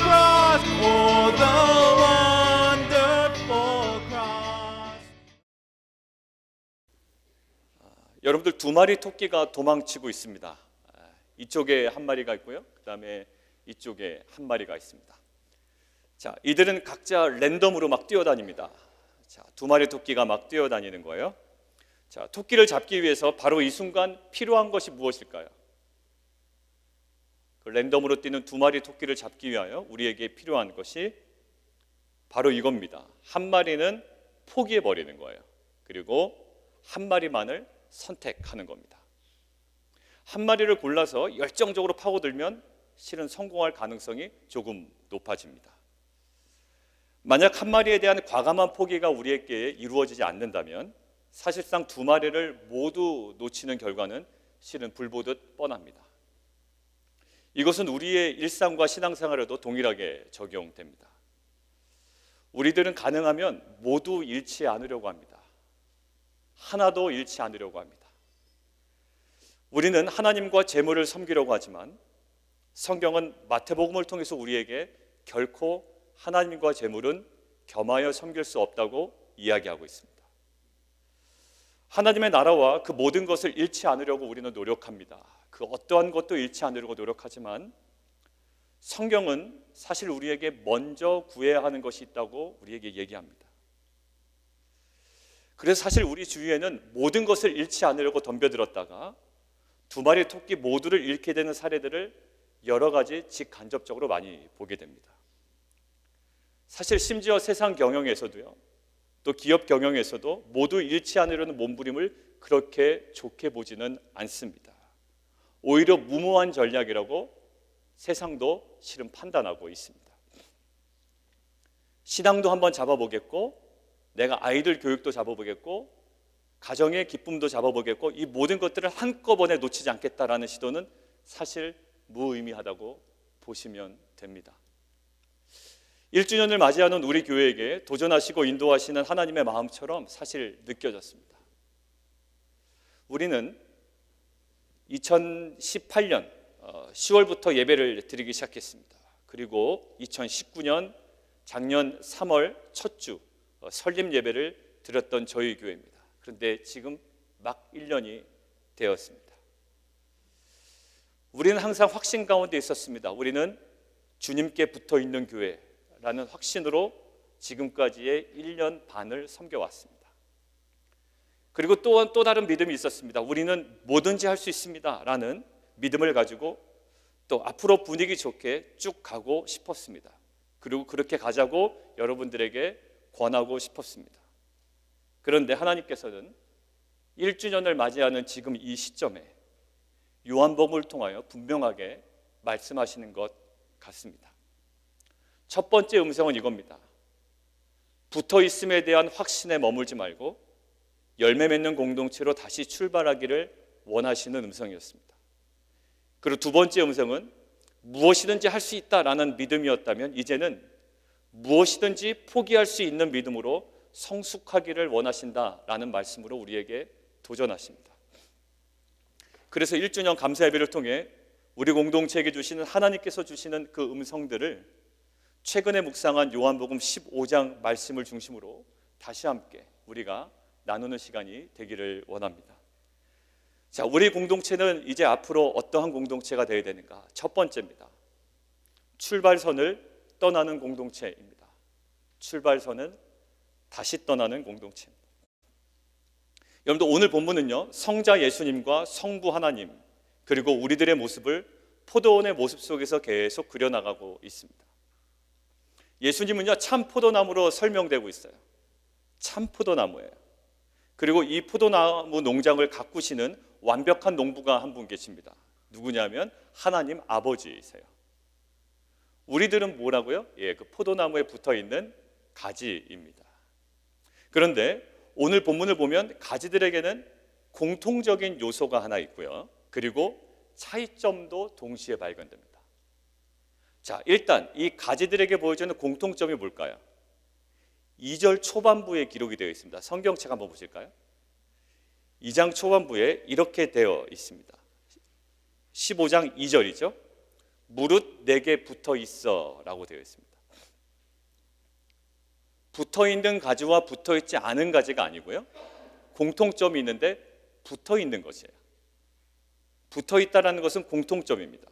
cross, oh the wonderful cross. 여러분들 두 마리 토끼가 도망치고 있습니다. 이쪽에 한 마리가 있고요. 그 다음에 이쪽에 한 마리가 있습니다. 자, 이들은 각자 랜덤으로 막 뛰어다닙니다. 자, 두 마리 토끼가 막 뛰어다니는 거예요. 자, 토끼를 잡기 위해서 바로 이 순간 필요한 것이 무엇일까요? 그 랜덤으로 뛰는 두 마리 토끼를 잡기 위하여 우리에게 필요한 것이 바로 이겁니다. 한 마리는 포기해 버리는 거예요. 그리고 한 마리만을 선택하는 겁니다. 한 마리를 골라서 열정적으로 파고들면 실은 성공할 가능성이 조금 높아집니다. 만약 한 마리에 대한 과감한 포기가 우리에게 이루어지지 않는다면 사실상 두 마리를 모두 놓치는 결과는 실은 불보듯 뻔합니다. 이것은 우리의 일상과 신앙생활에도 동일하게 적용됩니다. 우리들은 가능하면 모두 잃지 않으려고 합니다. 하나도 잃지 않으려고 합니다. 우리는 하나님과 재물을 섬기려고 하지만 성경은 마태복음을 통해서 우리에게 결코 하나님과 재물은 겸하여 섬길 수 없다고 이야기하고 있습니다. 하나님의 나라와 그 모든 것을 잃지 않으려고 우리는 노력합니다. 그 어떠한 것도 잃지 않으려고 노력하지만 성경은 사실 우리에게 먼저 구해야 하는 것이 있다고 우리에게 얘기합니다. 그래서 사실 우리 주위에는 모든 것을 잃지 않으려고 덤벼들었다가 두 마리 토끼 모두를 잃게 되는 사례들을 여러 가지 직간접적으로 많이 보게 됩니다. 사실 심지어 세상 경영에서도요, 또 기업 경영에서도 모두 잃지 않으려는 몸부림을 그렇게 좋게 보지는 않습니다. 오히려 무모한 전략이라고 세상도 실은 판단하고 있습니다. 신앙도 한번 잡아보겠고, 내가 아이들 교육도 잡아보겠고, 가정의 기쁨도 잡아보겠고, 이 모든 것들을 한꺼번에 놓치지 않겠다라는 시도는 사실 무의미하다고 보시면 됩니다. 1주년을 맞이하는 우리 교회에게 도전하시고 인도하시는 하나님의 마음처럼 사실 느껴졌습니다. 우리는 2018년 10월부터 예배를 드리기 시작했습니다. 그리고 2019년 작년 3월 첫 주 설립 예배를 드렸던 저희 교회입니다. 그런데 지금 막 1년이 되었습니다. 우리는 항상 확신 가운데 있었습니다. 우리는 주님께 붙어 있는 교회라는 확신으로 지금까지의 1년 반을 섬겨왔습니다. 그리고 또 다른 믿음이 있었습니다. 우리는 뭐든지 할 수 있습니다 라는 믿음을 가지고 또 앞으로 분위기 좋게 쭉 가고 싶었습니다. 그리고 그렇게 가자고 여러분들에게 권하고 싶었습니다. 그런데 하나님께서는 1주년을 맞이하는 지금 이 시점에 요한복음을 통하여 분명하게 말씀하시는 것 같습니다. 첫 번째 음성은 이겁니다. 붙어 있음에 대한 확신에 머물지 말고 열매 맺는 공동체로 다시 출발하기를 원하시는 음성이었습니다. 그리고 두 번째 음성은 무엇이든지 할 수 있다라는 믿음이었다면 이제는 무엇이든지 포기할 수 있는 믿음으로 성숙하기를 원하신다라는 말씀으로 우리에게 도전하십니다. 그래서 1주년 감사 예배를 통해 우리 공동체에게 주시는 하나님께서 주시는 그 음성들을 최근에 묵상한 요한복음 15장 말씀을 중심으로 다시 함께 우리가 나누는 시간이 되기를 원합니다. 자, 우리 공동체는 이제 앞으로 어떠한 공동체가 되어야 되는가? 첫 번째입니다. 출발선을 떠나는 공동체입니다. 출발선은 다시 떠나는 공동체입니다. 여러분들 오늘 본문은요, 성자 예수님과 성부 하나님 그리고 우리들의 모습을 포도원의 모습 속에서 계속 그려나가고 있습니다. 예수님은요, 참 포도나무로 설명되고 있어요. 참 포도나무예요. 그리고 이 포도나무 농장을 가꾸시는 완벽한 농부가 한 분 계십니다. 누구냐면 하나님 아버지이세요. 우리들은 뭐라고요? 그 포도나무에 붙어있는 가지입니다. 그런데 오늘 본문을 보면 가지들에게는 공통적인 요소가 하나 있고요. 그리고 차이점도 동시에 발견됩니다. 자, 일단 이 가지들에게 보여주는 공통점이 뭘까요? 2절 초반부에 기록이 되어 있습니다. 성경책 한번 보실까요? 2장 초반부에 이렇게 되어 있습니다. 15장 2절이죠. 무릇 내게 붙어 있어 라고 되어 있습니다. 붙어 있는 가지와 붙어 있지 않은 가지가 아니고요, 공통점이 있는데 붙어 있는 것이에요. 붙어 있다라는 것은 공통점입니다.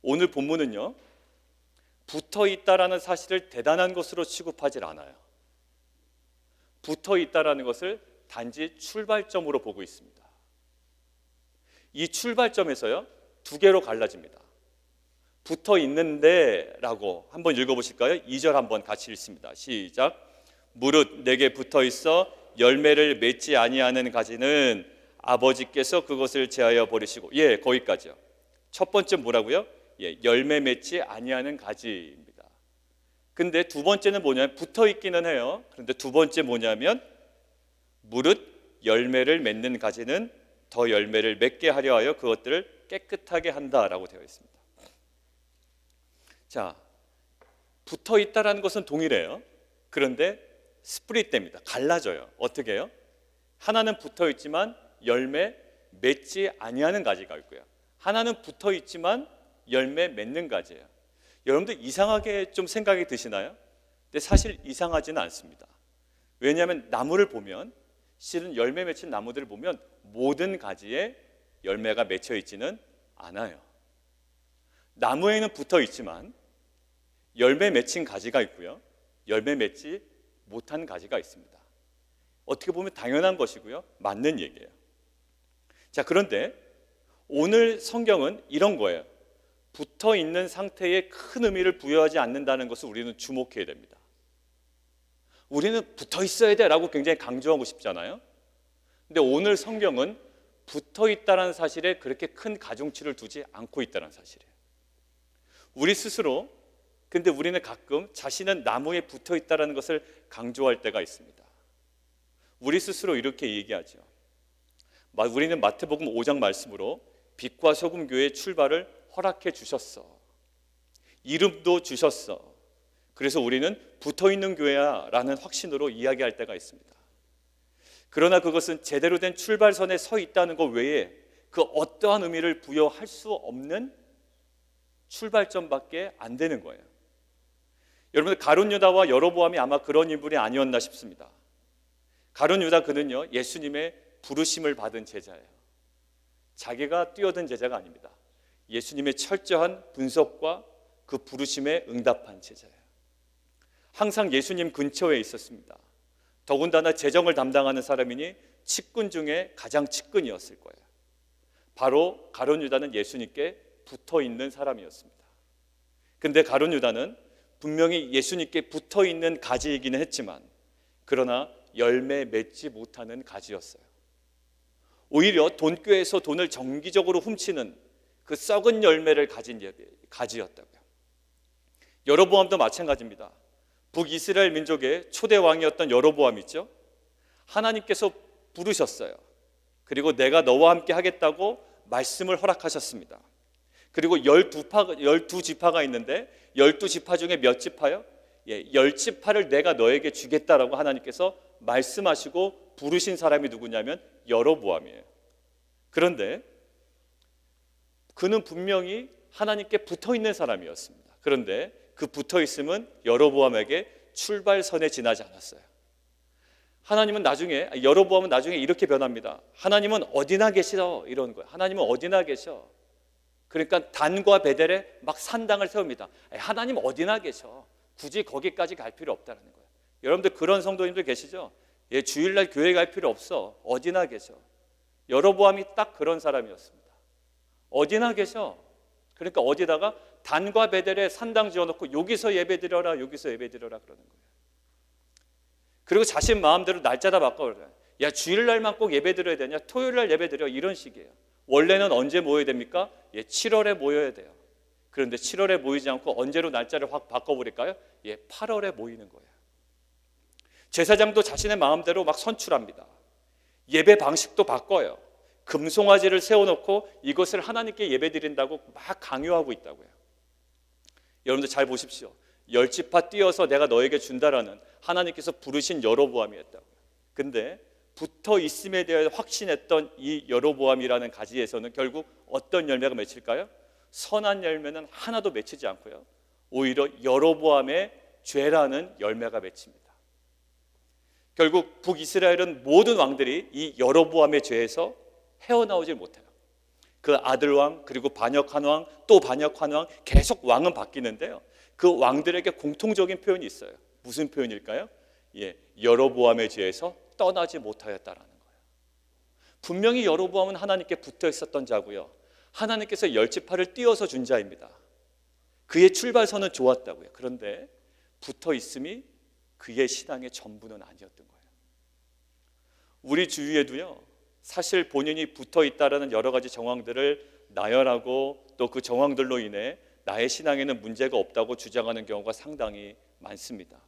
오늘 본문은요, 붙어 있다라는 사실을 대단한 것으로 취급하지 않아요. 붙어 있다라는 것을 단지 출발점으로 보고 있습니다. 이 출발점에서요, 두 개로 갈라집니다. 붙어 있는데 라고 한번 읽어보실까요? 2절 한번 같이 읽습니다. 시작. 무릇 내게 붙어 있어 열매를 맺지 아니하는 가지는 아버지께서 그것을 제하여 버리시고, 예, 거기까지요. 첫 번째 뭐라고요? 예, 열매 맺지 아니하는 가지입니다. 근데 두 번째는 뭐냐면, 붙어 있기는 해요. 그런데 두 번째 뭐냐면, 무릇 열매를 맺는 가지는 더 열매를 맺게 하려 하여 그것들을 깨끗하게 한다라고 되어 있습니다. 자, 붙어 있다라는 것은 동일해요. 그런데 스프릿됩니다. 갈라져요. 어떻게 해요? 하나는 붙어 있지만 열매 맺지 아니하는 가지가 있고요, 하나는 붙어 있지만 열매 맺는 가지예요. 여러분들 이상하게 좀 생각이 드시나요? 근데 사실 이상하지는 않습니다. 왜냐하면 나무를 보면, 실은 열매 맺힌 나무들을 보면 모든 가지에 열매가 맺혀 있지는 않아요. 나무에는 붙어 있지만 열매 맺힌 가지가 있고요, 열매 맺지 못한 가지가 있습니다. 어떻게 보면 당연한 것이고요, 맞는 얘기예요. 자, 그런데 오늘 성경은 이런 거예요. 붙어 있는 상태에 큰 의미를 부여하지 않는다는 것을 우리는 주목해야 됩니다. 우리는 붙어 있어야 돼 라고 굉장히 강조하고 싶잖아요. 근데 오늘 성경은 붙어 있다는 사실에 그렇게 큰 가중치를 두지 않고 있다는 사실이에요. 우리 스스로, 근데 우리는 가끔 자신은 나무에 붙어 있다는 것을 강조할 때가 있습니다. 우리 스스로 이렇게 얘기하죠. 우리는 마태복음 5장 말씀으로 빛과 소금 교회의 출발을 허락해 주셨어. 이름도 주셨어. 그래서 우리는 붙어 있는 교회야 라는 확신으로 이야기할 때가 있습니다. 그러나 그것은 제대로 된 출발선에 서 있다는 것 외에 그 어떠한 의미를 부여할 수 없는 출발점밖에 안 되는 거예요. 여러분들, 가룟 유다와 여로보암이 아마 그런 인물이 아니었나 싶습니다. 가룟 유다, 그는요 예수님의 부르심을 받은 제자예요. 자기가 뛰어든 제자가 아닙니다. 예수님의 철저한 분석과 그 부르심에 응답한 제자예요. 항상 예수님 근처에 있었습니다. 더군다나 재정을 담당하는 사람이니 측근 중에 가장 측근이었을 거예요. 바로 가룟 유다는 예수님께 붙어 있는 사람이었습니다. 근데 가룟 유다는 분명히 예수님께 붙어 있는 가지이기는 했지만, 그러나 열매 맺지 못하는 가지였어요. 오히려 돈꾀에서 돈을 정기적으로 훔치는 그 썩은 열매를 가진 가지였다고요. 여로보암도 마찬가지입니다. 북이스라엘 민족의 초대 왕이었던 여로보암 있죠? 하나님께서 부르셨어요. 그리고 내가 너와 함께 하겠다고 말씀을 허락하셨습니다. 그리고 12지파가 있는데 12지파 중에 몇 지파요? 10지파를 내가 너에게 주겠다라고 하나님께서 말씀하시고 부르신 사람이 누구냐면 여로보암이에요. 그런데 그는 분명히 하나님께 붙어 있는 사람이었습니다. 그런데 그 붙어 있음은 여로보암에게 출발선에 지나지 않았어요. 여로보암은 나중에 이렇게 변합니다. 하나님은 어디나 계시어, 이런 거예요. 하나님은 어디나 계셔. 그러니까 단과 베델에 막 산당을 세웁니다. 하나님 어디나 계셔. 굳이 거기까지 갈 필요 없다는 거예요. 여러분들 그런 성도님들 계시죠? 주일날 교회 갈 필요 없어. 어디나 계셔. 여로보암이 딱 그런 사람이었습니다. 어디나 계셔. 그러니까 어디다가 단과 베델에 산당 지어놓고 여기서 예배드려라, 여기서 예배드려라 그러는 거예요. 그리고 자신 마음대로 날짜다 바꿔버려요. 야, 주일날만 꼭 예배드려야 되냐? 토요일날 예배드려, 이런 식이에요. 원래는 언제 모여야 됩니까? 7월에 모여야 돼요. 그런데 7월에 모이지 않고 언제로 날짜를 확 바꿔버릴까요? 8월에 모이는 거예요. 제사장도 자신의 마음대로 막 선출합니다. 예배 방식도 바꿔요. 금송아지를 세워놓고 이것을 하나님께 예배드린다고 막 강요하고 있다고요. 여러분들 잘 보십시오. 10지파 띄어서 내가 너에게 준다라는 하나님께서 부르신 여로보암이었다고요. 근데 붙어 있음에 대해 확신했던 이 여로보암이라는 가지에서는 결국 어떤 열매가 맺힐까요? 선한 열매는 하나도 맺히지 않고요, 오히려 여로보암의 죄라는 열매가 맺힙니다. 결국 북이스라엘은 모든 왕들이 이 여로보암의 죄에서 헤어나오질 못해요. 그 아들왕, 그리고 반역한 왕, 또 반역한 왕, 계속 왕은 바뀌는데요, 그 왕들에게 공통적인 표현이 있어요. 무슨 표현일까요? 여로보암의 죄에서 떠나지 못하였다라는 거예요. 분명히 여로보암은 하나님께 붙어 있었던 자고요, 하나님께서 열지파를 띄워서 준 자입니다. 그의 출발선은 좋았다고요. 그런데 붙어 있음이 그의 신앙의 전부는 아니었던 거예요. 우리 주위에도요, 사실 본인이 붙어 있다라는 여러 가지 정황들을 나열하고 또 그 정황들로 인해 나의 신앙에는 문제가 없다고 주장하는 경우가 상당히 많습니다.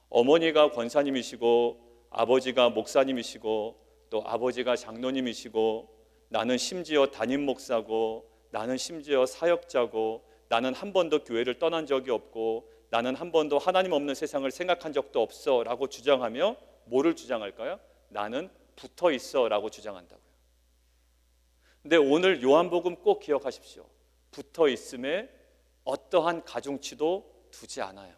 어머니가 권사님이시고 아버지가 목사님이시고 또 아버지가 장로님이시고 나는 심지어 담임 목사고 나는 심지어 사역자고 나는 한 번도 교회를 떠난 적이 없고 나는 한 번도 하나님 없는 세상을 생각한 적도 없어 라고 주장하며 뭐를 주장할까요? 나는 붙어 있어 라고 주장한다고요. 근데 오늘 요한복음 꼭 기억하십시오. 붙어 있음에 어떠한 가중치도 두지 않아요.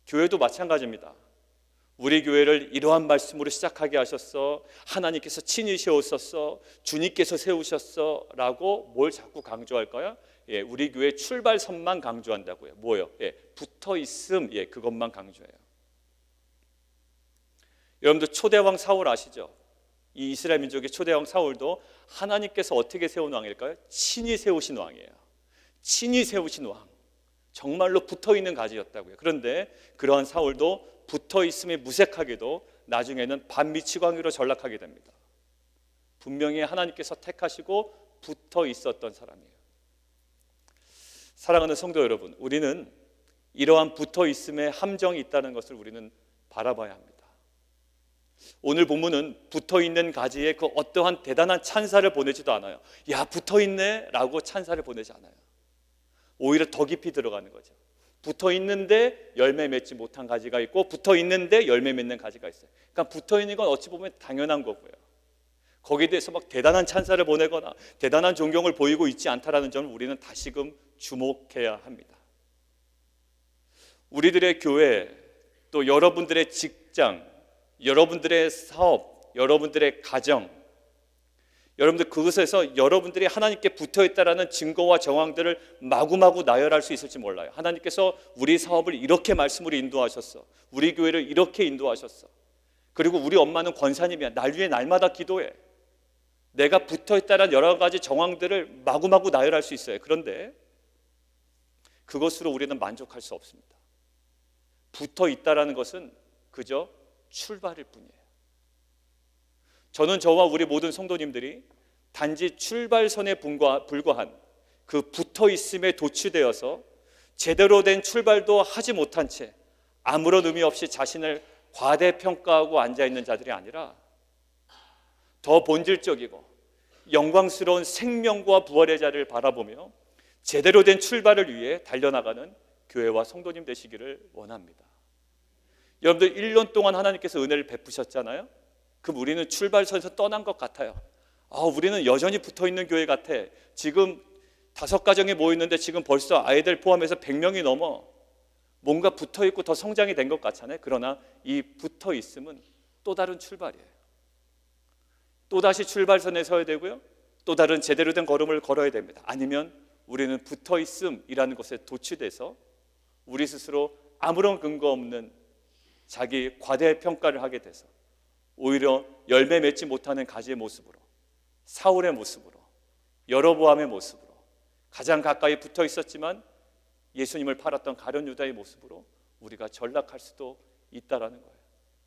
교회도 마찬가지입니다. 우리 교회를 이러한 말씀으로 시작하게 하셨어, 하나님께서 친히 세우셨어, 주님께서 세우셨어 라고 뭘 자꾸 강조할까요? 우리 교회 출발선만 강조한다고요. 뭐요? 붙어 있음, 그것만 강조해요. 여러분들 초대왕 사울 아시죠? 이 이스라엘 민족의 초대왕 사울도 하나님께서 어떻게 세운 왕일까요? 친히 세우신 왕이에요. 친히 세우신 왕, 정말로 붙어있는 가지였다고요. 그런데 그러한 사울도 붙어있음에 무색하게도 나중에는 반미치광이로 전락하게 됩니다. 분명히 하나님께서 택하시고 붙어 있었던 사람이에요. 사랑하는 성도 여러분, 우리는 이러한 붙어 있음에 함정이 있다는 것을 우리는 바라봐야 합니다. 오늘 본문은 붙어있는 가지에 그 어떠한 대단한 찬사를 보내지도 않아요. 야, 붙어있네 라고 찬사를 보내지 않아요. 오히려 더 깊이 들어가는 거죠. 붙어있는데 열매 맺지 못한 가지가 있고 붙어있는데 열매 맺는 가지가 있어요. 그러니까 붙어있는 건 어찌 보면 당연한 거고요, 거기에 대해서 막 대단한 찬사를 보내거나 대단한 존경을 보이고 있지 않다라는 점을 우리는 다시금 주목해야 합니다. 우리들의 교회, 또 여러분들의 직장, 여러분들의 사업, 여러분들의 가정, 여러분들 그것에서 여러분들이 하나님께 붙어있다라는 증거와 정황들을 마구마구 나열할 수 있을지 몰라요. 하나님께서 우리 사업을 이렇게 말씀으로 인도하셨어, 우리 교회를 이렇게 인도하셨어, 그리고 우리 엄마는 권사님이야, 날 위해 날마다 기도해. 내가 붙어있다라는 여러 가지 정황들을 마구마구 나열할 수 있어요. 그런데 그것으로 우리는 만족할 수 없습니다. 붙어있다라는 것은 그저 출발일 뿐이에요. 저는 저와 우리 모든 성도님들이 단지 출발선에 불과한 그 붙어있음에 도취되어서 제대로 된 출발도 하지 못한 채 아무런 의미 없이 자신을 과대평가하고 앉아있는 자들이 아니라 더 본질적이고 영광스러운 생명과 부활의 자리를 바라보며 제대로 된 출발을 위해 달려나가는 교회와 성도님 되시기를 원합니다. 여러분들 1년 동안 하나님께서 은혜를 베푸셨잖아요. 그럼 우리는 출발선에서 떠난 것 같아요. 우리는 여전히 붙어있는 교회 같아. 지금 5가정이 모였는데 지금 벌써 아이들 포함해서 100명이 넘어. 뭔가 붙어있고 더 성장이 된 것 같잖아요. 그러나 이 붙어있음은 또 다른 출발이에요. 또다시 출발선에 서야 되고요, 또 다른 제대로 된 걸음을 걸어야 됩니다. 아니면 우리는 붙어있음이라는 것에 도취돼서 우리 스스로 아무런 근거 없는 자기 과대평가를 하게 돼서 오히려 열매 맺지 못하는 가지의 모습으로, 사울의 모습으로, 여로보암의 모습으로, 가장 가까이 붙어 있었지만 예수님을 팔았던 가룟 유다의 모습으로 우리가 전락할 수도 있다라는 거예요.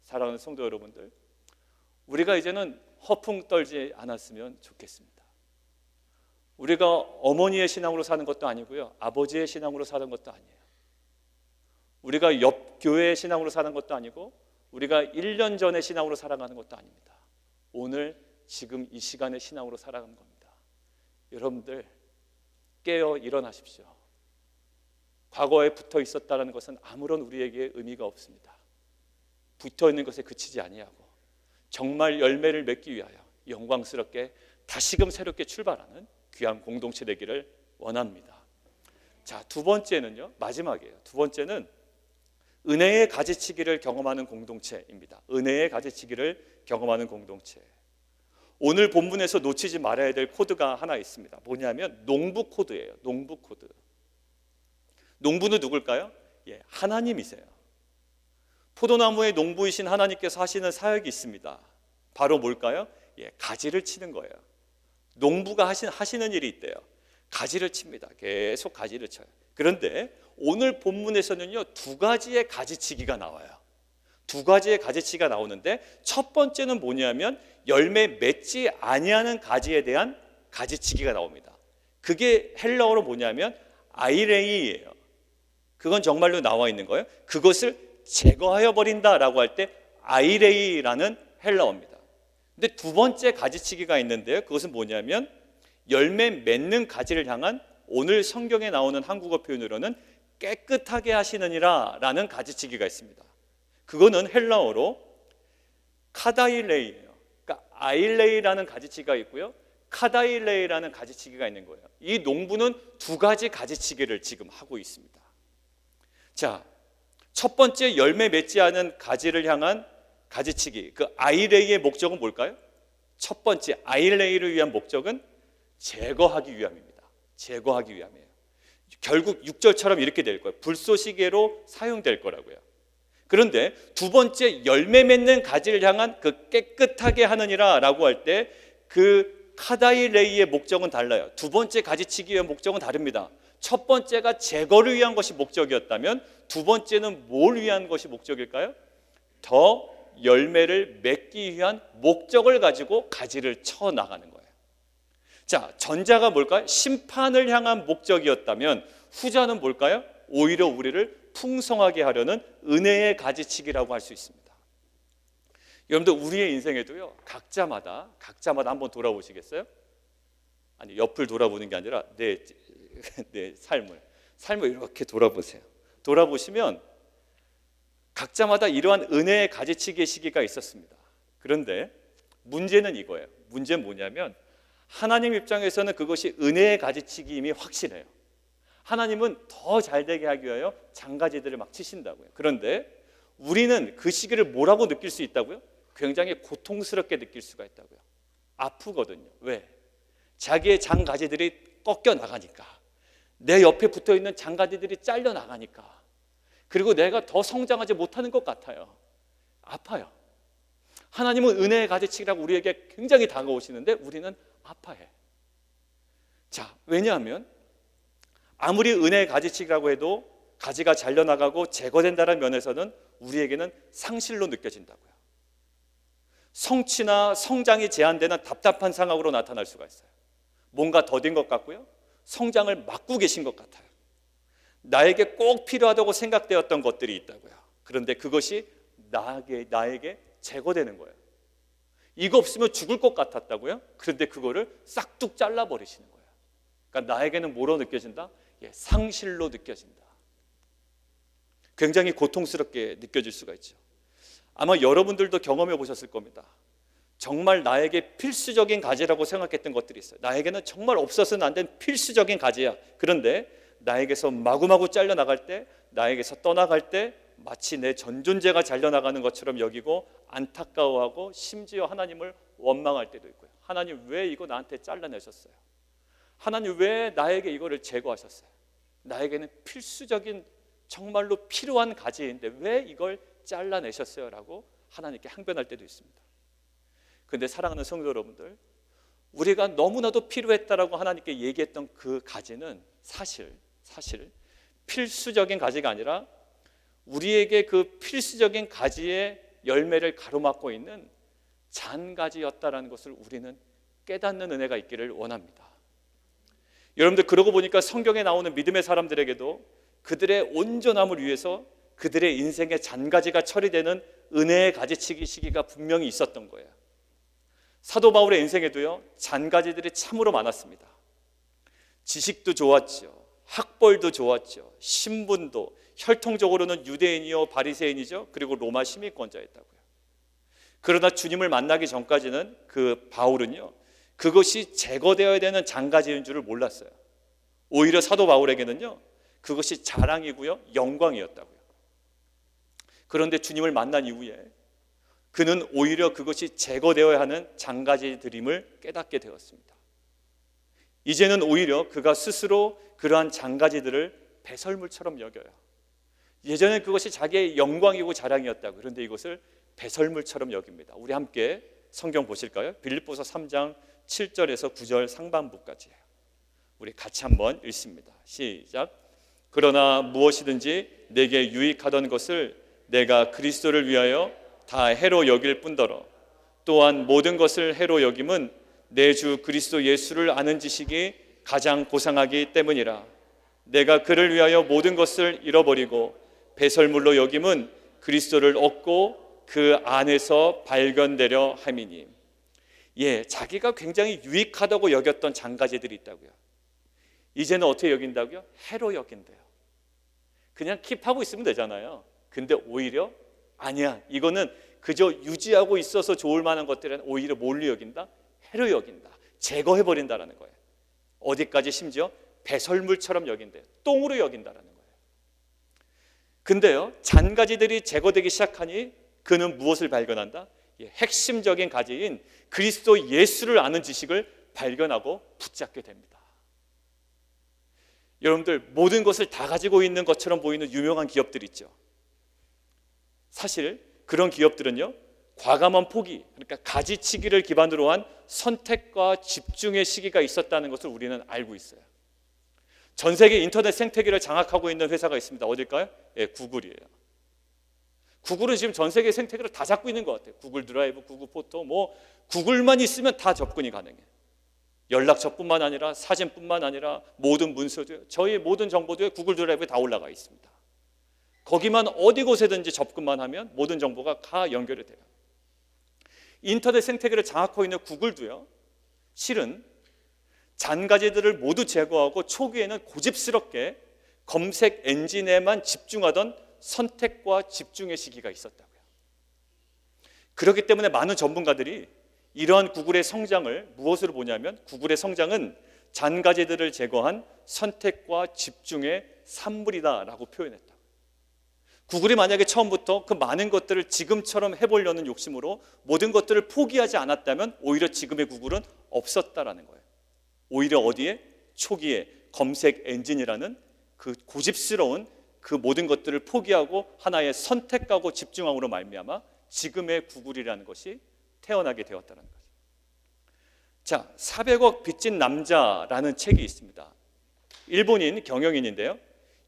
사랑하는 성도 여러분들, 우리가 이제는 허풍 떨지 않았으면 좋겠습니다. 우리가 어머니의 신앙으로 사는 것도 아니고요, 아버지의 신앙으로 사는 것도 아니에요. 우리가 옆 교회의 신앙으로 사는 것도 아니고 우리가 1년 전의 신앙으로 살아가는 것도 아닙니다. 오늘 지금 이 시간의 신앙으로 살아가는 겁니다. 여러분들 깨어 일어나십시오. 과거에 붙어 있었다는 것은 아무런 우리에게 의미가 없습니다. 붙어 있는 것에 그치지 아니하고 정말 열매를 맺기 위하여 영광스럽게 다시금 새롭게 출발하는 귀한 공동체 되기를 원합니다. 자, 두 번째는요, 마지막이에요. 두 번째는 은혜의 가지치기를 경험하는 공동체입니다. 은혜의 가지치기를 경험하는 공동체. 오늘 본문에서 놓치지 말아야 될 코드가 하나 있습니다. 뭐냐면 농부 코드예요. 농부 코드. 농부는 누굴까요? 예, 하나님이세요. 포도나무의 농부이신 하나님께서 하시는 사역이 있습니다. 바로 뭘까요? 예, 가지를 치는 거예요. 농부가 하시는 일이 있대요. 가지를 칩니다. 계속 가지를 쳐요. 그런데 오늘 본문에서는요, 두 가지의 가지치기가 나와요. 두 가지의 가지치기가 나오는데 첫 번째는 뭐냐면 열매 맺지 아니하는 가지에 대한 가지치기가 나옵니다. 그게 헬라어로 뭐냐면 아이레이예요. 그건 정말로 나와 있는 거예요. 그것을 제거하여 버린다라고 할 때 아이레이라는 헬라어입니다. 근데 두 번째 가지치기가 있는데요. 그것은 뭐냐면 열매 맺는 가지를 향한 오늘 성경에 나오는 한국어 표현으로는 깨끗하게 하시느니라 라는 가지치기가 있습니다. 그거는 헬라어로 카다일레이예요. 그러니까 아일레이라는 가지치기가 있고요, 카다일레이라는 가지치기가 있는 거예요. 이 농부는 두 가지 가지치기를 지금 하고 있습니다. 자, 첫 번째 열매 맺지 않은 가지를 향한 가지치기, 그 아일레이의 목적은 뭘까요? 첫 번째 아일레이를 위한 목적은 제거하기 위함입니다. 제거하기 위함이에요. 결국 6절처럼 이렇게 될 거예요. 불쏘시개로 사용될 거라고요. 그런데 두 번째 열매 맺는 가지를 향한 그 깨끗하게 하느니라 라고 할 때 그 카다일레이의 목적은 달라요. 두 번째 가지치기의 목적은 다릅니다. 첫 번째가 제거를 위한 것이 목적이었다면 두 번째는 뭘 위한 것이 목적일까요? 더 열매를 맺기 위한 목적을 가지고 가지를 쳐 나가는 거예요. 자, 전자가 뭘까요? 심판을 향한 목적이었다면 후자는 뭘까요? 오히려 우리를 풍성하게 하려는 은혜의 가지치기라고 할 수 있습니다. 여러분들 우리의 인생에도요, 각자마다 한번 돌아보시겠어요? 아니, 옆을 돌아보는 게 아니라 내 삶을 이렇게 돌아보세요. 돌아보시면 각자마다 이러한 은혜의 가지치기의 시기가 있었습니다. 그런데 문제는 이거예요. 문제는 뭐냐면 하나님 입장에서는 그것이 은혜의 가지치기임이 확실해요. 하나님은 더 잘되게 하기 위하여 장가지들을 막 치신다고요. 그런데 우리는 그 시기를 뭐라고 느낄 수 있다고요? 굉장히 고통스럽게 느낄 수가 있다고요. 아프거든요. 왜? 자기의 장가지들이 꺾여 나가니까, 내 옆에 붙어있는 장가지들이 잘려 나가니까, 그리고 내가 더 성장하지 못하는 것 같아요. 아파요. 하나님은 은혜의 가지치기라고 우리에게 굉장히 다가오시는데 우리는 아파해. 자, 왜냐하면 아무리 은혜의 가지치기라고 해도 가지가 잘려나가고 제거된다는 면에서는 우리에게는 상실로 느껴진다고요. 성취나 성장이 제한되는 답답한 상황으로 나타날 수가 있어요. 뭔가 더딘 것 같고요, 성장을 막고 계신 것 같아요. 나에게 꼭 필요하다고 생각되었던 것들이 있다고요. 그런데 그것이 나에게 제거되는 거예요. 이거 없으면 죽을 것 같았다고요. 그런데 그거를 싹둑 잘라버리시는 거예요. 그러니까 나에게는 뭐로 느껴진다? 예, 상실로 느껴진다. 굉장히 고통스럽게 느껴질 수가 있죠. 아마 여러분들도 경험해 보셨을 겁니다. 정말 나에게 필수적인 가지라고 생각했던 것들이 있어요. 나에게는 정말 없어서는 안 된 필수적인 가지야. 그런데 나에게서 마구마구 잘려나갈 때, 나에게서 떠나갈 때 마치 내 전 존재가 잘려나가는 것처럼 여기고 안타까워하고 심지어 하나님을 원망할 때도 있고요. 하나님 왜 이거 나한테 잘라내셨어요? 하나님 왜 나에게 이거를 제거하셨어요? 나에게는 필수적인 정말로 필요한 가지인데 왜 이걸 잘라내셨어요? 라고 하나님께 항변할 때도 있습니다. 그런데 사랑하는 성도 여러분들, 우리가 너무나도 필요했다라고 하나님께 얘기했던 그 가지는 사실 필수적인 가지가 아니라 우리에게 그 필수적인 가지의 열매를 가로막고 있는 잔가지였다라는 것을 우리는 깨닫는 은혜가 있기를 원합니다. 여러분들, 그러고 보니까 성경에 나오는 믿음의 사람들에게도 그들의 온전함을 위해서 그들의 인생의 잔가지가 처리되는 은혜의 가지치기 시기가 분명히 있었던 거예요. 사도 바울의 인생에도요, 잔가지들이 참으로 많았습니다. 지식도 좋았죠. 학벌도 좋았죠. 신분도, 혈통적으로는 유대인이요 바리새인이죠. 그리고 로마 시민권자였다고요. 그러나 주님을 만나기 전까지는 그 바울은요, 그것이 제거되어야 되는 장가지인 줄을 몰랐어요. 오히려 사도 바울에게는요, 그것이 자랑이고요, 영광이었다고요. 그런데 주님을 만난 이후에 그는 오히려 그것이 제거되어야 하는 장가지들임을 깨닫게 되었습니다. 이제는 오히려 그가 스스로 그러한 장가지들을 배설물처럼 여겨요. 예전에 그것이 자기의 영광이고 자랑이었다고. 그런데 이것을 배설물처럼 여깁니다. 우리 함께 성경 보실까요? 빌립보서 3장 7절에서 9절 상반부까지예요. 우리 같이 한번 읽습니다. 시작. 그러나 무엇이든지 내게 유익하던 것을 내가 그리스도를 위하여 다 해로 여길 뿐더러 또한 모든 것을 해로 여김은 내 주 그리스도 예수를 아는 지식이 가장 고상하기 때문이라. 내가 그를 위하여 모든 것을 잃어버리고 배설물로 여김은 그리스도를 얻고 그 안에서 발견되려 함이니. 자기가 굉장히 유익하다고 여겼던 장가지들이 있다고요. 이제는 어떻게 여긴다고요? 해로 여긴대요. 그냥 킵하고 있으면 되잖아요. 근데 오히려 아니야, 이거는 그저 유지하고 있어서 좋을 만한 것들은 오히려 뭘로 여긴다? 해로 여긴다. 제거해버린다라는 거예요. 어디까지? 심지어 배설물처럼 여긴대요. 똥으로 여긴다라는 거예요. 근데요, 잔가지들이 제거되기 시작하니 그는 무엇을 발견한다? 핵심적인 가지인 그리스도 예수를 아는 지식을 발견하고 붙잡게 됩니다. 여러분들, 모든 것을 다 가지고 있는 것처럼 보이는 유명한 기업들 있죠. 사실 그런 기업들은요, 과감한 포기, 그러니까 가지치기를 기반으로 한 선택과 집중의 시기가 있었다는 것을 우리는 알고 있어요. 전 세계 인터넷 생태계를 장악하고 있는 회사가 있습니다. 어딜까요? 구글이에요. 구글은 지금 전 세계 생태계를 다 잡고 있는 것 같아요. 구글 드라이브, 구글 포토, 구글만 있으면 다 접근이 가능해요. 연락처뿐만 아니라 사진뿐만 아니라 모든 문서도, 저희 모든 정보도 구글 드라이브에 다 올라가 있습니다. 거기만 어디 곳에든지 접근만 하면 모든 정보가 다 연결이 돼요. 인터넷 생태계를 장악하고 있는 구글도요, 실은 잔가지들을 모두 제거하고 초기에는 고집스럽게 검색 엔진에만 집중하던 선택과 집중의 시기가 있었다고요. 그렇기 때문에 많은 전문가들이 이러한 구글의 성장을 무엇으로 보냐면, 구글의 성장은 잔가지들을 제거한 선택과 집중의 산물이다라고 표현했다. 구글이 만약에 처음부터 그 많은 것들을 지금처럼 해보려는 욕심으로 모든 것들을 포기하지 않았다면 오히려 지금의 구글은 없었다라는 거예요. 오히려 어디에? 초기에 검색 엔진이라는 그 고집스러운 그 모든 것들을 포기하고 하나의 선택하고 집중함으로 말미암아 지금의 구글이라는 것이 태어나게 되었다는 거죠. 자, 400억 빚진 남자라는 책이 있습니다. 일본인 경영인인데요,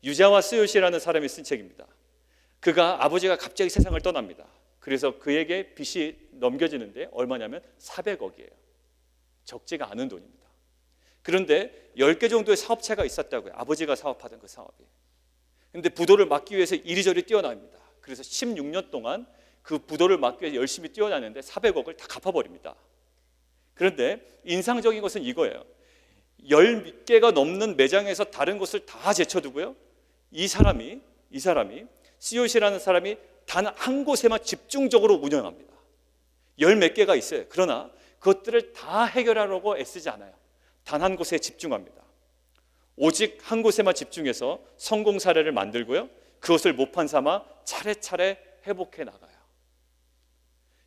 유자와 스요시라는 사람이 쓴 책입니다. 그가 아버지가 갑자기 세상을 떠납니다. 그래서 그에게 빚이 넘겨지는데 얼마냐면 400억이에요. 적지가 않은 돈입니다. 그런데 10개 정도의 사업체가 있었다고요. 아버지가 사업하던 그 사업이. 그런데 부도를 막기 위해서 이리저리 뛰어납니다. 그래서 16년 동안 그 부도를 막기 위해서 열심히 뛰어나는데 400억을 다 갚아버립니다. 그런데 인상적인 것은 이거예요. 10개가 넘는 매장에서 다른 것을 다 제쳐두고요, 이 사람이 CEO라는 사람이 단 한 곳에만 집중적으로 운영합니다. 10몇 개가 있어요. 그러나 그것들을 다 해결하려고 애쓰지 않아요. 단 한 곳에 집중합니다. 오직 한 곳에만 집중해서 성공 사례를 만들고요, 그것을 모판 삼아 차례차례 회복해 나가요.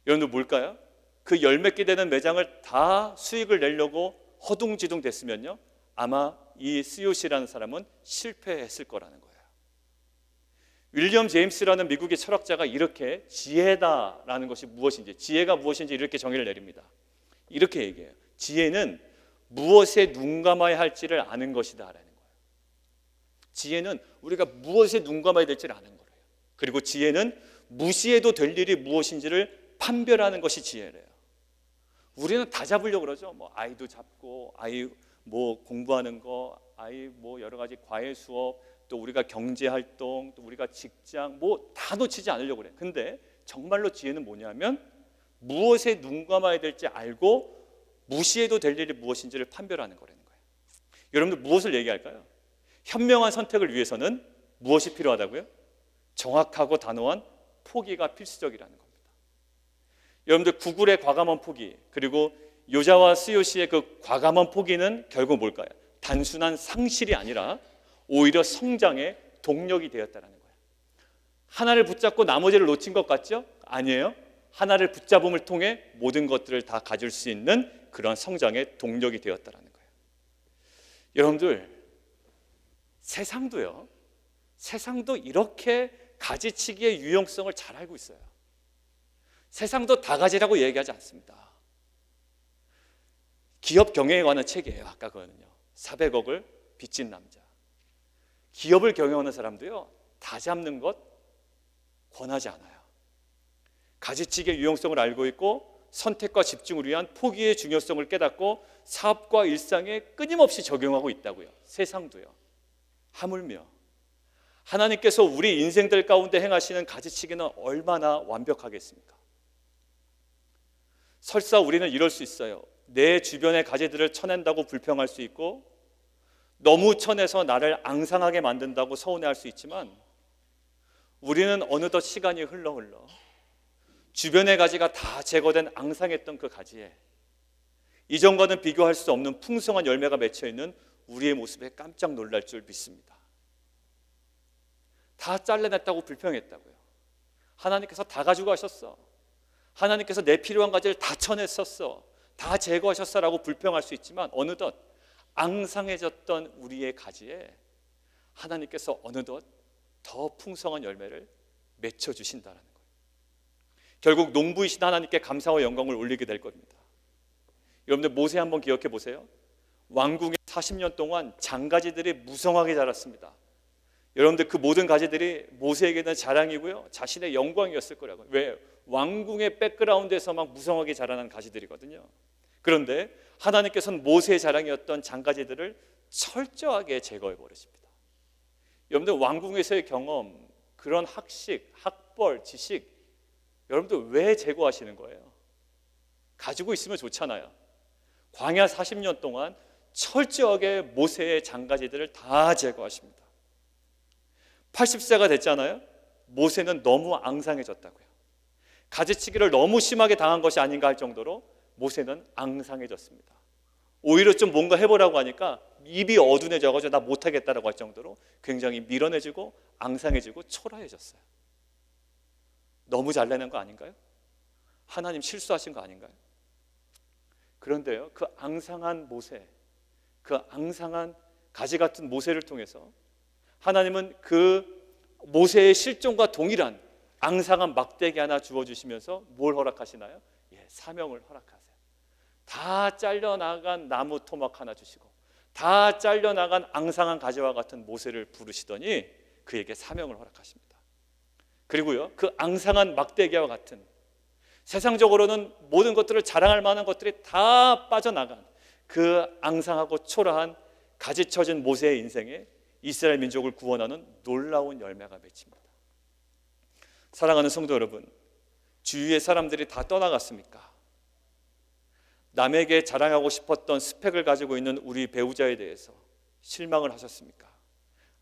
여러분들 뭘까요? 그 10몇 개 되는 매장을 다 수익을 내려고 허둥지둥 됐으면요, 아마 이 CEO라는 사람은 실패했을 거라는 거예요. 윌리엄 제임스라는 미국의 철학자가 이렇게 지혜다라는 것이 무엇인지, 지혜가 무엇인지 이렇게 정의를 내립니다. 이렇게 얘기해요. 지혜는 무엇에 눈 감아야 할지를 아는 것이다 라는 거예요. 지혜는 우리가 무엇에 눈 감아야 될지를 아는 거예요. 그리고 지혜는 무시해도 될 일이 무엇인지를 판별하는 것이 지혜래요. 우리는 다 잡으려고 그러죠. 아이도 잡고, 아이 공부하는 거, 아이 여러 가지 과외 수업, 또 우리가 경제 활동, 또 우리가 직장 다 놓치지 않으려고 그래요. 근데 정말로 지혜는 뭐냐면 무엇에 눈 감아야 될지 알고 무시해도 될 일이 무엇인지를 판별하는 거라는 거예요. 여러분들 무엇을 얘기할까요? 현명한 선택을 위해서는 무엇이 필요하다고요? 정확하고 단호한 포기가 필수적이라는 겁니다. 여러분들 구글의 과감한 포기, 그리고 요자와 스요시의 그 과감한 포기는 결국 뭘까요? 단순한 상실이 아니라 오히려 성장의 동력이 되었다는 거예요. 하나를 붙잡고 나머지를 놓친 것 같죠? 아니에요. 하나를 붙잡음을 통해 모든 것들을 다 가질 수 있는 그런 성장의 동력이 되었다는 거예요. 여러분들, 세상도 이렇게 가지치기의 유용성을 잘 알고 있어요. 세상도 다 가지라고 얘기하지 않습니다. 기업 경영에 관한 책이에요. 아까 그거는요. 400억을 빚진 남자. 기업을 경영하는 사람도요, 다 잡는 것 권하지 않아요. 가지치기의 유용성을 알고 있고 선택과 집중을 위한 포기의 중요성을 깨닫고 사업과 일상에 끊임없이 적용하고 있다고요. 세상도요. 하물며 하나님께서 우리 인생들 가운데 행하시는 가지치기는 얼마나 완벽하겠습니까? 설사 우리는 이럴 수 있어요. 내 주변의 가지들을 쳐낸다고 불평할 수 있고 너무 쳐내서 나를 앙상하게 만든다고 서운해할 수 있지만 우리는 어느덧 시간이 흘러 주변의 가지가 다 제거된 앙상했던 그 가지에 이전과는 비교할 수 없는 풍성한 열매가 맺혀있는 우리의 모습에 깜짝 놀랄 줄 믿습니다. 다 잘라냈다고 불평했다고요. 하나님께서 다 가지고 가셨어. 하나님께서 내 필요한 가지를 다 쳐냈었어. 다 제거하셨어라고 불평할 수 있지만 어느덧 앙상해졌던 우리의 가지에 하나님께서 어느덧 더 풍성한 열매를 맺혀주신다는 거예요. 결국 농부이신 하나님께 감사와 영광을 올리게 될 겁니다. 여러분들 모세 한번 기억해 보세요. 왕궁에 40년 동안 장가지들이 무성하게 자랐습니다. 여러분들 그 모든 가지들이 모세에게는 자랑이고요, 자신의 영광이었을 거라고요. 왜? 왕궁의 백그라운드에서 막 무성하게 자라난 가지들이거든요. 그런데 하나님께서는 모세의 자랑이었던 장가지들을 철저하게 제거해 버리십니다. 여러분들 왕궁에서의 경험, 그런 학식, 학벌, 지식, 여러분들 왜 제거하시는 거예요? 가지고 있으면 좋잖아요. 광야 40년 동안 철저하게 모세의 장가지들을 다 제거하십니다. 80세가 됐잖아요. 모세는 너무 앙상해졌다고요. 가지치기를 너무 심하게 당한 것이 아닌가 할 정도로 모세는 앙상해졌습니다. 오히려 좀 뭔가 해보라고 하니까 입이 어두워져가지고 나 못하겠다라고 할 정도로 굉장히 밀어내지고 앙상해지고 초라해졌어요. 너무 잘내는 거 아닌가요? 하나님 실수하신 거 아닌가요? 그런데요, 그 앙상한 모세, 그 앙상한 가지 같은 모세를 통해서 하나님은 그 모세의 실종과 동일한 앙상한 막대기 하나 주어주시면서 뭘 허락하시나요? 사명을 허락하세요. 다 잘려나간 나무 토막 하나 주시고 다 잘려나간 앙상한 가지와 같은 모세를 부르시더니 그에게 사명을 허락하십니다. 그리고요, 그 앙상한 막대기와 같은 세상적으로는 모든 것들을 자랑할 만한 것들이 다 빠져나간 그 앙상하고 초라한 가지쳐진 모세의 인생에 이스라엘 민족을 구원하는 놀라운 열매가 맺힙니다. 사랑하는 성도 여러분, 주위의 사람들이 다 떠나갔습니까? 남에게 자랑하고 싶었던 스펙을 가지고 있는 우리 배우자에 대해서 실망을 하셨습니까?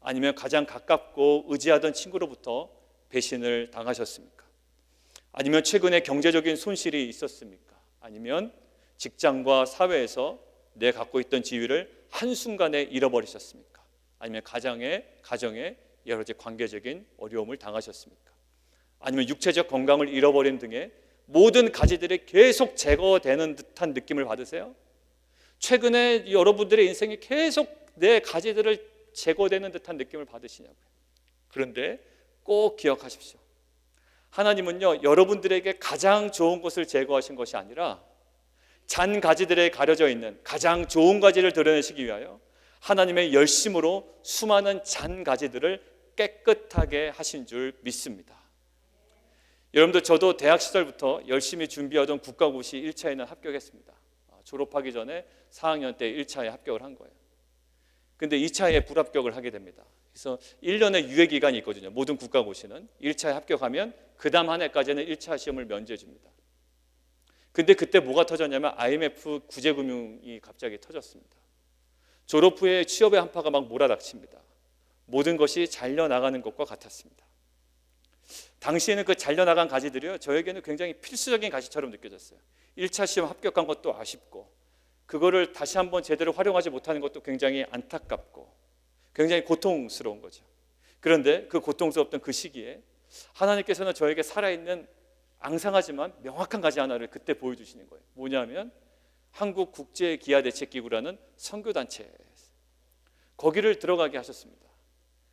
아니면 가장 가깝고 의지하던 친구로부터 배신을 당하셨습니까? 아니면 최근에 경제적인 손실이 있었습니까? 아니면 직장과 사회에서 내 갖고 있던 지위를 한순간에 잃어버리셨습니까? 아니면 가정에 여러 가지 관계적인 어려움을 당하셨습니까? 아니면 육체적 건강을 잃어버린 등의 모든 가지들이 계속 제거되는 듯한 느낌을 받으세요? 최근에 여러분들의 인생이 계속 내 가지들을 제거되는 듯한 느낌을 받으시냐고요? 그런데 꼭 기억하십시오. 하나님은요, 여러분들에게 가장 좋은 것을 제거하신 것이 아니라 잔 가지들에 가려져 있는 가장 좋은 가지를 드러내시기 위하여 하나님의 열심으로 수많은 잔 가지들을 깨끗하게 하신 줄 믿습니다. 여러분들, 저도 대학 시절부터 열심히 준비하던 국가고시 1차에는 합격했습니다. 졸업하기 전에 4학년 때 1차에 합격을 한 거예요. 근데 2차에 불합격을 하게 됩니다. 그래서 1년의 유예 기간이 있거든요. 모든 국가고시는 1차에 합격하면 그 다음 한 해까지는 1차 시험을 면제해 줍니다. 근데 그때 뭐가 터졌냐면 IMF 구제금융이 갑자기 터졌습니다. 졸업 후에 취업의 한파가 막 몰아닥칩니다. 모든 것이 잘려나가는 것과 같았습니다. 당시에는 그 잘려나간 가지들이요, 저에게는 굉장히 필수적인 가지처럼 느껴졌어요. 1차 시험 합격한 것도 아쉽고, 그거를 다시 한번 제대로 활용하지 못하는 것도 굉장히 안타깝고 굉장히 고통스러운 거죠. 그런데 그 고통스럽던 그 시기에 하나님께서는 저에게 살아있는 앙상하지만 명확한 가지 하나를 그때 보여주시는 거예요. 뭐냐면 한국국제기아대책기구라는 선교단체, 거기를 들어가게 하셨습니다.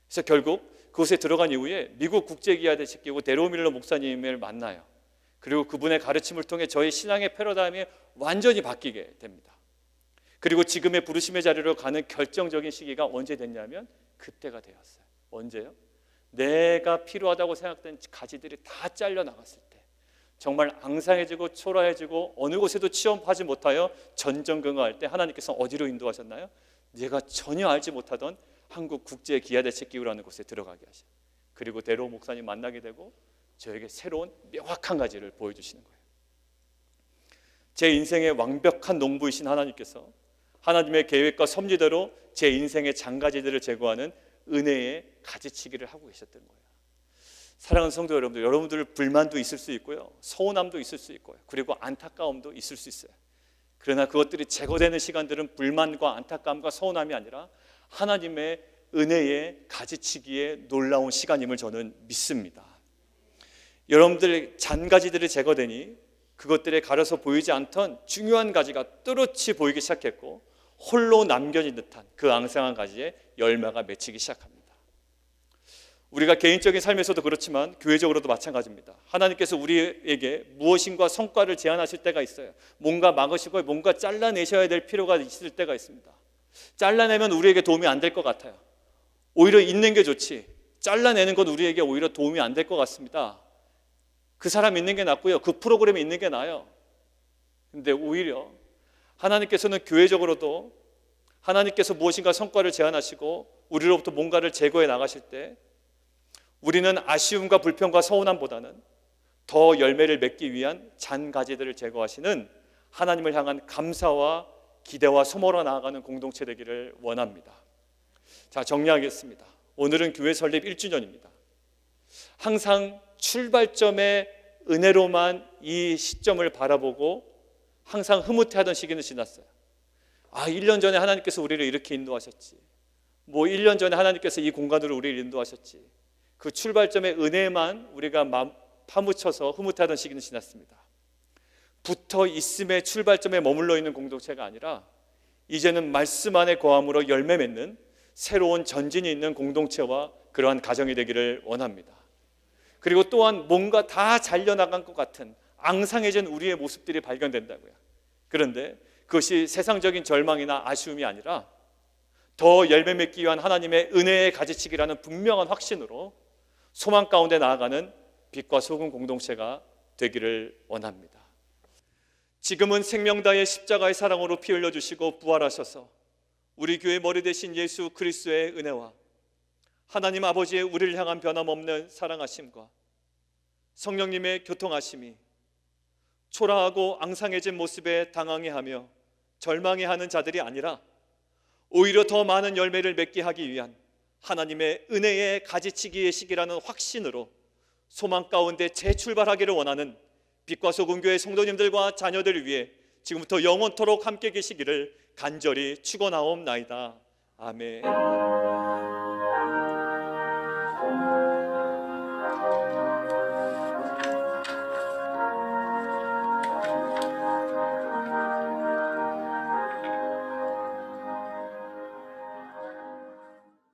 그래서 결국 그곳에 들어간 이후에 미국 국제기아대책기구 데로밀러 목사님을 만나요. 그리고 그분의 가르침을 통해 저희 신앙의 패러다임이 완전히 바뀌게 됩니다. 그리고 지금의 부르심의 자리로 가는 결정적인 시기가 언제 됐냐면 그때가 되었어요. 언제요? 내가 필요하다고 생각된 가지들이 다 잘려 나갔을 때, 정말 앙상해지고 초라해지고 어느 곳에도 취업하지 못하여 전전긍긍할 때 하나님께서 어디로 인도하셨나요? 내가 전혀 알지 못하던 한국국제기아대책기구라는 곳에 들어가게 하셔요. 그리고 데로 목사님 만나게 되고 저에게 새로운 명확한 가지를 보여주시는 거예요. 제 인생의 완벽한 농부이신 하나님께서 하나님의 계획과 섭리대로 제 인생의 장가지들을 제거하는 은혜의 가지치기를 하고 계셨던 거예요. 사랑하는 성도 여러분들, 여러분들 불만도 있을 수 있고요, 서운함도 있을 수 있고요, 그리고 안타까움도 있을 수 있어요. 그러나 그것들이 제거되는 시간들은 불만과 안타까움과 서운함이 아니라 하나님의 은혜의 가지치기의 놀라운 시간임을 저는 믿습니다. 여러분들 잔가지들이 제거되니 그것들에 가려서 보이지 않던 중요한 가지가 뚜렷이 보이기 시작했고, 홀로 남겨진 듯한 그 앙상한 가지에 열매가 맺히기 시작합니다. 우리가 개인적인 삶에서도 그렇지만 교회적으로도 마찬가지입니다. 하나님께서 우리에게 무엇인가 성과를 제안하실 때가 있어요. 뭔가 막으시고 뭔가 잘라내셔야 될 필요가 있을 때가 있습니다. 잘라내면 우리에게 도움이 안 될 것 같아요. 오히려 있는 게 좋지, 잘라내는 건 우리에게 오히려 도움이 안 될 것 같습니다. 그 사람 있는 게 낫고요, 그 프로그램이 있는 게 나아요. 근데 오히려 하나님께서는 교회적으로도 하나님께서 무엇인가 성과를 제안하시고 우리로부터 뭔가를 제거해 나가실 때 우리는 아쉬움과 불평과 서운함보다는 더 열매를 맺기 위한 잔가지들을 제거하시는 하나님을 향한 감사와 기대와 소모로 나아가는 공동체 되기를 원합니다. 자, 정리하겠습니다. 오늘은 교회 설립 1주년입니다. 항상 출발점의 은혜로만 이 시점을 바라보고 항상 흐뭇해하던 시기는 지났어요. 1년 전에 하나님께서 우리를 이렇게 인도하셨지, 1년 전에 하나님께서 이 공간으로 우리를 인도하셨지, 그 출발점의 은혜만 우리가 파묻혀서 흐뭇해하던 시기는 지났습니다. 붙어 있음의 출발점에 머물러 있는 공동체가 아니라 이제는 말씀 안에 거함으로 열매 맺는 새로운 전진이 있는 공동체와 그러한 가정이 되기를 원합니다. 그리고 또한 뭔가 다 잘려나간 것 같은 앙상해진 우리의 모습들이 발견된다고요. 그런데 그것이 세상적인 절망이나 아쉬움이 아니라 더 열매 맺기 위한 하나님의 은혜의 가지치기라는 분명한 확신으로 소망 가운데 나아가는 빛과 소금 공동체가 되기를 원합니다. 지금은 생명다의 십자가의 사랑으로 피 흘려주시고 부활하셔서 우리 교회 머리 되신 예수 그리스도의 은혜와 하나님 아버지의 우리를 향한 변함없는 사랑하심과 성령님의 교통하심이 초라하고 앙상해진 모습에 당황해하며 절망해하는 자들이 아니라 오히려 더 많은 열매를 맺게 하기 위한 하나님의 은혜의 가지치기의 시기라는 확신으로 소망 가운데 재출발하기를 원하는 빛과 소금교회 성도님들과 자녀들을 위해 지금부터 영원토록 함께 계시기를 간절히 축원하옵나이다. 아멘.